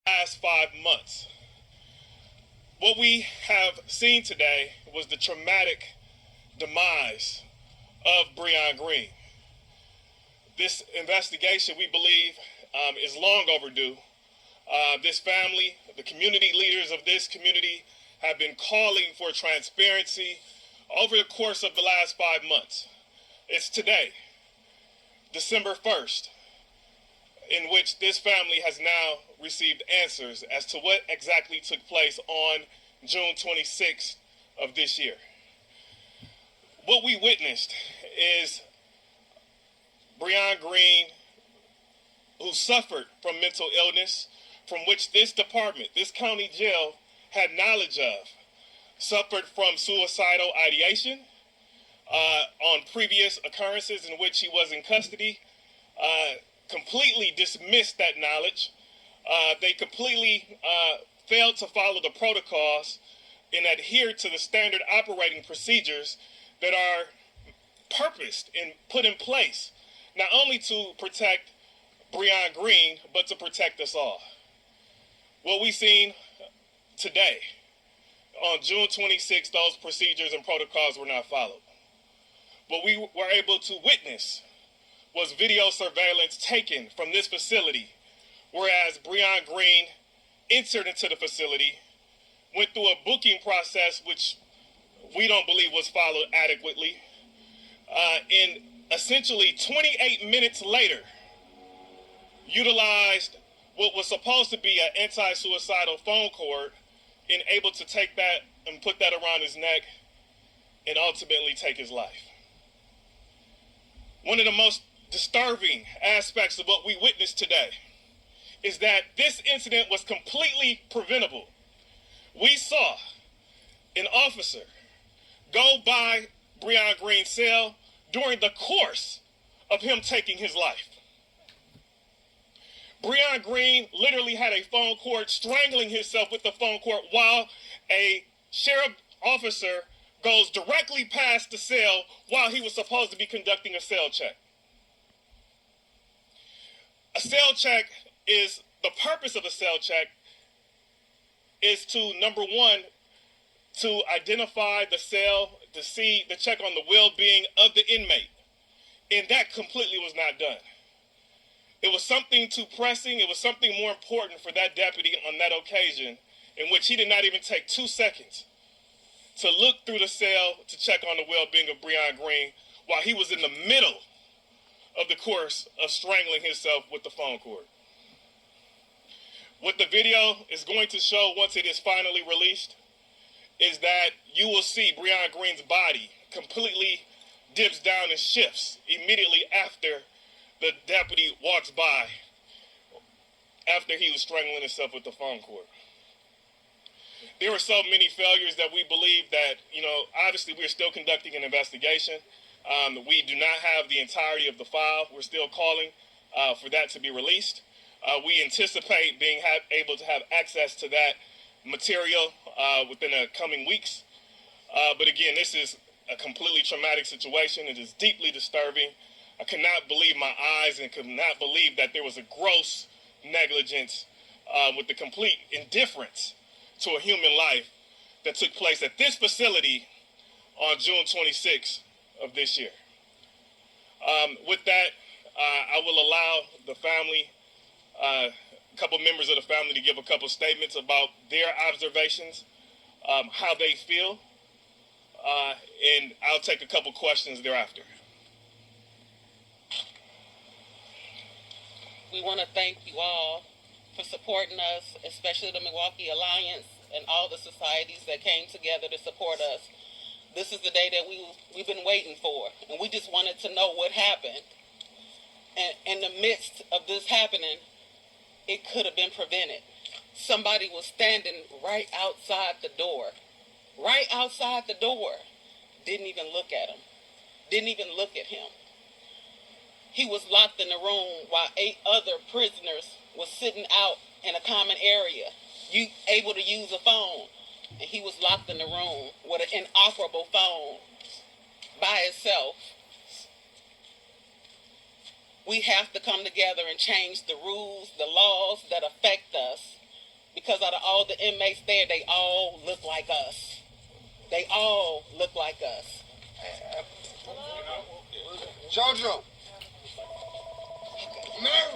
Last 5 months. What we have seen today was the traumatic demise of Brieon Green. This investigation, we believe, is long overdue. This family, the community leaders of this community, have been calling for transparency over the course of the last 5 months. It's today, December 1st, in which this family has now received answers as to what exactly took place on June 26th of this year. What we witnessed is Brieon Green, who suffered from mental illness, from which this department, this county jail, had knowledge of, suffered from suicidal ideation on previous occurrences in which he was in custody, completely dismissed that knowledge. They completely failed to follow the protocols and adhere to the standard operating procedures that are purposed and put in place, not only to protect Brieon Green, but to protect us all. What we've seen today, on June 26th, those procedures and protocols were not followed. What we were able to witness was video surveillance taken from this facility, whereas Brieon Green entered into the facility, went through a booking process which we don't believe was followed adequately, and essentially 28 minutes later utilized what was supposed to be an anti-suicidal phone cord and able to take that and put that around his neck and ultimately take his life. One of the most disturbing aspects of what we witnessed today is that this incident was completely preventable. We saw an officer go by Brieon Green's cell during the course of him taking his life. Brieon Green literally had a phone cord, strangling himself with the phone cord, while a sheriff officer goes directly past the cell while he was supposed to be conducting a cell check. A cell check is, the purpose of a cell check is to, number one, to identify the cell, to check on the well-being of the inmate. And that completely was not done. It was something too pressing, it was something more important for that deputy on that occasion, in which he did not even take 2 seconds to look through the cell to check on the well-being of Brieon Green while he was in the middle of the course of strangling himself with the phone cord. What the video is going to show once it is finally released is that you will see Brieon Green's body completely dips down and shifts immediately after the deputy walks by, after he was strangling himself with the phone cord. There were so many failures that we believe that, obviously we're still conducting an investigation. We do not have the entirety of the file. We're still calling for that to be released. We anticipate being able to have access to that material within the coming weeks. But again, this is a completely traumatic situation. It is deeply disturbing. I could not believe my eyes and could not believe that there was a gross negligence with the complete indifference to a human life that took place at this facility on June 26th of this year. With that, I will allow the family, a couple members of the family, to give a couple statements about their observations, how they feel, and I'll take a couple questions thereafter. We want to thank you all for supporting us, especially the Milwaukee Alliance and all the societies that came together to support us. This is the day that we've been waiting for, and we just wanted to know what happened. And in the midst of this happening, it could have been prevented. Somebody was standing right outside the door. Didn't even look at him. Didn't even look at him. He was locked in the room while 8 other prisoners was sitting out in a common area, able to use a phone. And he was locked in the room with an inoperable phone by itself. We have to come together and change the rules, the laws that affect us. because out of all the inmates there, they all look like us. They all look like us. Jojo. No.